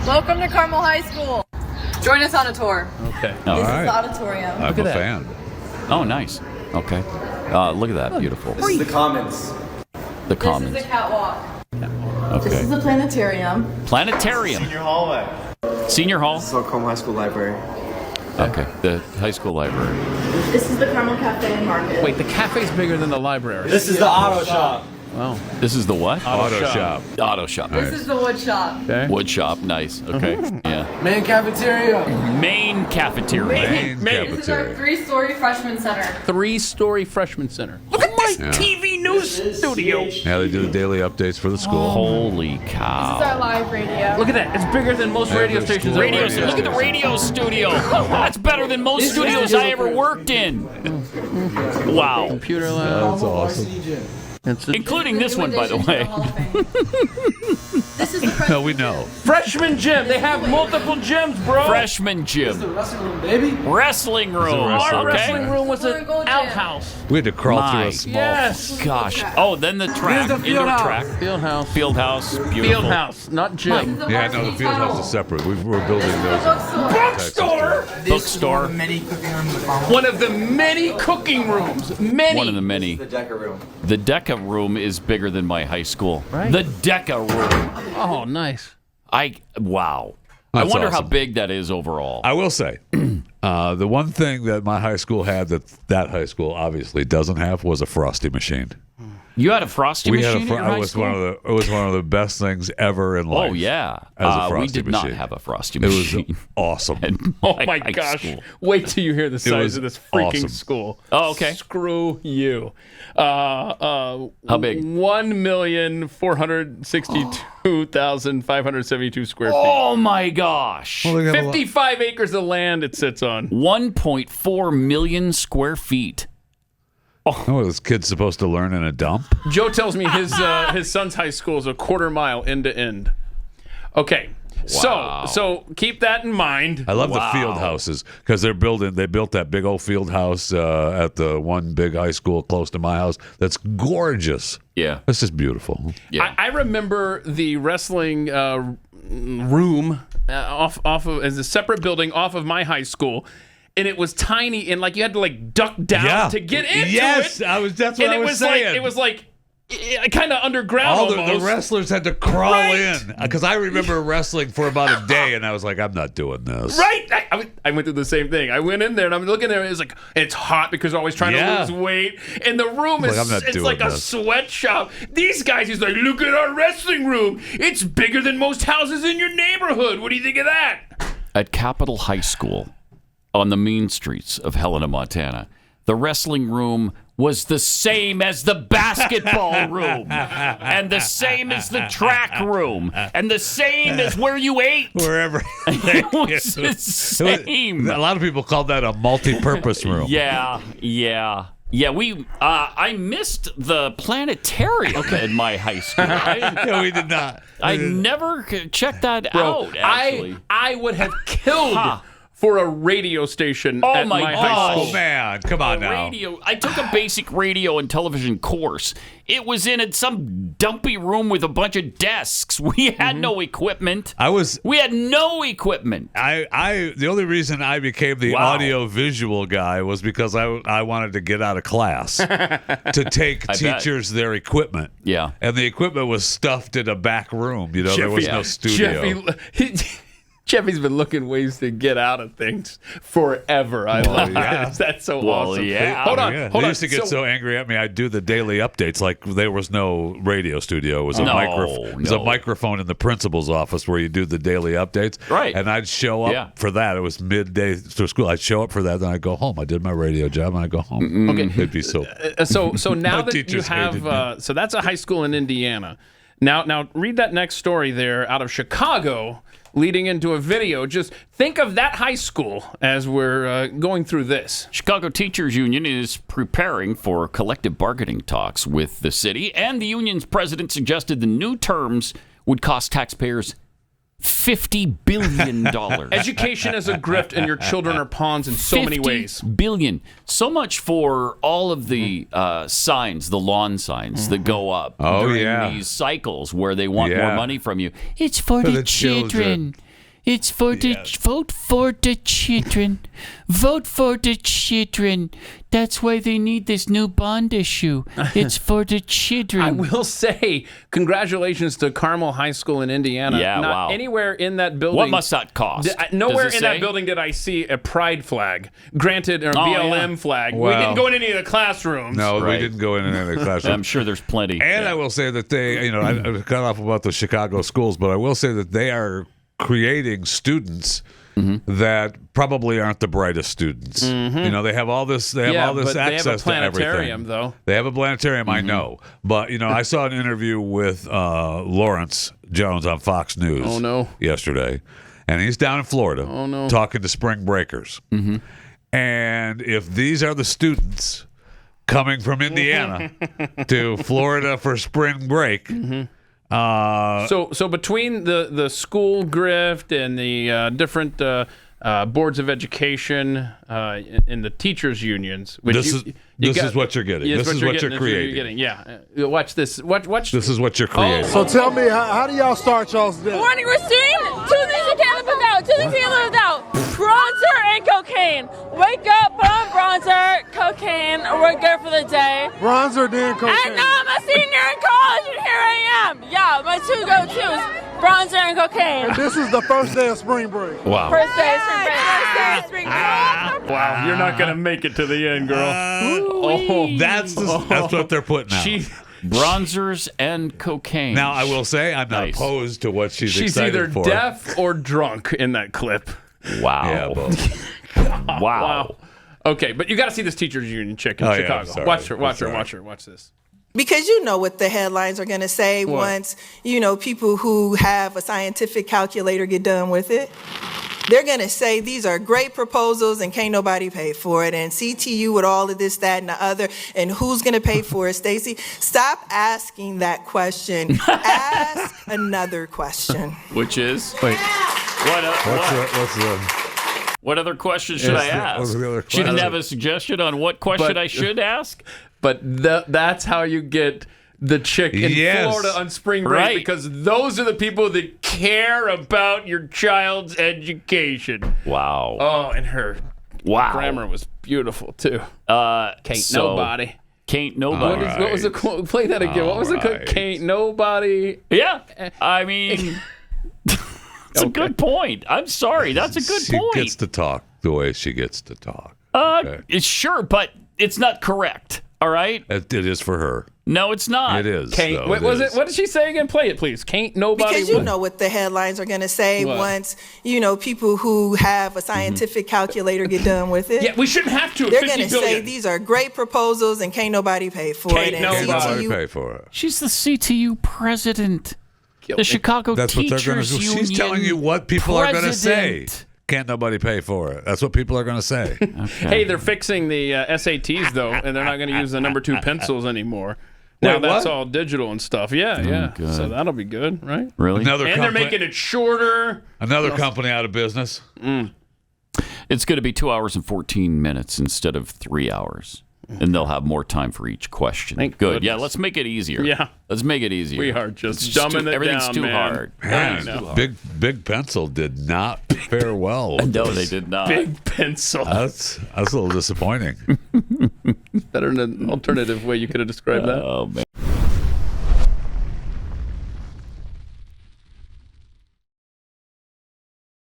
Welcome to Carmel High School. Join us on a tour. Okay. All This right. is the auditorium. I'm a fan. Oh, nice. Okay. Look at that. Beautiful. This is the Commons. The This Commons. is the catwalk. Okay. This is the planetarium. Planetarium. Senior hallway. Senior hall. This is the Carmel High School library. Okay. The high school library. This is the Carmel Cafe and Market. Wait, the cafe's bigger than the library. This is the auto shop. Wow. This is the what? Auto shop. Auto shop. This is the wood shop. Okay. Wood shop. Nice. Okay. Yeah. Main cafeteria. Main cafeteria. Main This is our cafeteria. 3-story freshman center. 3-story freshman center. Look at my TV news studio. Yeah, they do the daily updates for the school. Holy This is cow. our live radio. Look at that. It's bigger than most radio Every stations. school ever. Radio, look at the radio studio. That's better than most studios I ever worked in. Wow. Computer lab. That's awesome. Including this one, by the way. This is the No, freshman we know. Freshman gym. They have multiple gyms, bro. Freshman gym. Wrestling room, baby. Wrestling room. Our Okay. wrestling room was We're an gonna go outhouse. We had to crawl through My a small. Yes. Gosh. Oh, then the track. Here's the Indoor field track. Field house. Field house. Beautiful. Field house, not This gym. is the Yeah, no, varsity the field house tunnel. is separate. We were building This is the those. bookstore. Bookstore. Many cooking rooms in Carmel. One of the many cooking rooms. Many. One of the many. The Decker room. The Deca room is bigger than my high school. Right. The Deca room. Oh, nice. Wow. I That's wonder how awesome. big that is overall. I will say, the one thing that my high school had that high school obviously doesn't have was a frosty machine. You had a frosty We machine had in your high it was school? it was one of the best things ever in life. Oh, yeah. As a We frosty did not machine. have a frosty It was machine. awesome. Oh my high gosh. school. Wait till you hear the size was of this freaking awesome. school. Oh, okay. Screw you. How big? 1,462,572 square feet. Oh, my gosh. Well, they got a lot- 55 acres of land it sits on. 1.4 million square feet. What are those kids supposed to learn in a dump? Joe tells me his son's high school is a quarter mile end to end. Okay. Wow. So keep that in mind. I love Wow. the field houses because they built that big old field house at the one big high school close to my house. That's gorgeous. Yeah. That's just beautiful. Yeah. I remember the wrestling room off of as a separate building off of my high school, and it was tiny and like you had to like duck down to get into yes, it. that's what And I was saying. like it was like kind of underground all the almost. wrestlers had to crawl Right. in because I remember wrestling for about a day, and I was like, I'm not doing this. Right, I went through the same thing. I went in there and I'm looking there. And it's like it's hot because they're always trying Yeah. to lose weight, and the room Like, is I'm not it's doing like a this. sweatshop. These guys, he's like, look at our wrestling room. It's bigger than most houses in your neighborhood. What do you think of that? At Capitol High School on the mean streets of Helena, Montana, the wrestling room was the same as the basketball room, and the same as the track room, and the same as where you ate. Wherever. It was the same. A lot of people call that a multi-purpose room. Yeah. I missed the planetarium in my high school. Yeah, we did not. I never checked that out. Actually, I would have killed Huh. for a radio station Oh at my my gosh. high Oh school. man, come on now. radio. I took a basic radio and television course. It was in some dumpy room with a bunch of desks. We had no equipment. We had no equipment. The only reason I became the Wow. audio visual guy was because I wanted to get out of class to take I bet. teachers their equipment. Yeah. And the equipment was stuffed in a back room. You know, there was no studio. Jeffy's been looking ways to get out of things forever. I love yeah. it. That's so Well, awesome. yeah. Hold on. Yeah. Hold They on. used to get so angry at me. I'd do the daily updates like there was no radio studio. It was a No. microphone in the principal's office where you do the daily updates. Right. And I'd show up Yeah. for that. It was midday to school. I'd show up for that, then I'd go home. I did my radio job, and I'd go home. Okay. It'd be so. So now My that you teachers hated have, so that's a high school in Indiana. Now read that next story there out of Chicago, leading into a video. Just think of that high school as we're going through this. Chicago Teachers Union is preparing for collective bargaining talks with the city, and the union's president suggested the new terms would cost taxpayers $50 billion. Education is a grift, and your children are pawns in so many ways. $50 billion. So much for all of the signs, the lawn signs that go up Oh, during yeah. these cycles where they want Yeah. more money from you. It's for the children. It's for vote for the children. Vote for the children. That's why they need this new bond issue. It's for the children. I will say, congratulations to Carmel High School in Indiana. Yeah, Not wow. anywhere in that building. What must that cost? Nowhere Does it in that say? building did I see a pride flag. Granted, or a Oh, BLM yeah. flag. We Wow. didn't go in any of the classrooms. No, Right. we didn't go in any of the classrooms. I'm sure there's plenty. And I will say that they, I cut off about the Chicago schools, but I will say that they are creating students that probably aren't the brightest students. They have all this. They have Yeah, all this but they have a access to everything. planetarium, though. They have a planetarium, I know. But I saw an interview with Lawrence Jones on Fox News. Oh, no. Yesterday, and he's down in Florida. Oh, no. Talking to spring breakers. And if these are the students coming from Indiana to Florida for spring break. So between the school grift and the different boards of education and the teachers unions, which This is what you're getting. This is what you're creating. Yeah, watch this. Watch. This is what you're creating. So tell me, how do y'all start y'all's day? Morning routine, two things you can't live without, two things you can't live without. Bronzer and cocaine. Wake up, put on bronzer, cocaine, we're good for the day. Bronzer, then cocaine. And now I'm a senior in college and here I am. Yeah, my two go-tos, bronzer and cocaine. This is the first day of spring break. Wow. First day of spring break. First day of spring break. Wow, you're not gonna make it to the end, girl. That's what they're putting out. Bronzers and cocaine. Now, I will say I'm not Nice. opposed to what she's She's excited either for. deaf or drunk in that clip. Wow. Yeah, both. Wow. Okay, but you got to see this teachers union chick in Oh, yeah, Chicago. I'm sorry. Watch her. I'm Watch her. sorry. Watch her. Watch this. Because you know what the headlines are going to say once, people who have a scientific calculator get done with it. They're going to say these are great proposals and can't nobody pay for it. And CTU with all of this, that, and the other. And who's going to pay for it, Stacey? Stop asking that question. Ask another question. Which is? Wait, What other question should I ask? what's the other She didn't question? have a suggestion on what question But- I should ask? But that's how you get the chick in Yes. Florida on spring break, Right. because those are the people that care about your child's education. Wow. Oh, and her Wow. grammar was beautiful too. Can't so- nobody. Can't nobody. What was the quote? Play that again. What was the quote? Alright. Can't nobody. Yeah. I mean, it's a good point. I'm sorry. That's a good She point. gets to talk the way she gets to talk. Sure, but it's not correct. All right? It is for her. No, it's not. It is. Can't. though. What was is. it? What did she say again? Play it, please. Can't nobody. Because you know what the headlines are going to say What? once, people who have a scientific calculator get done with it. Yeah, we shouldn't have to. They're 50 going to say billion. these are great proposals and can't nobody pay for Can't it. And nobody. Can't CTU nobody pay for it. She's the CTU president. The Chicago That's what Teachers they're going to do. Union. She's telling you what people are going to say. president. Can't nobody pay for it. That's what people are going to say. Hey, they're fixing the SATs though, and they're not going to use the number 2 pencils anymore. Now Wait, that's what? all digital and stuff. Yeah, yeah. good. So that'll be good, right? Really? And they're making it shorter. Another company out of business. It's going to be 2 hours and 14 minutes instead of 3 hours. And they'll have more time for each question. Thank Good. Yeah, goodness. let's make it easier. Yeah. Let's make it easier. We are just It's dumbing too, it everything's down, too man. hard. Man, big pencil did not fare well. No, they did not. Big pencil. That's a little disappointing. Better than an alternative way you could have described that. Oh, man.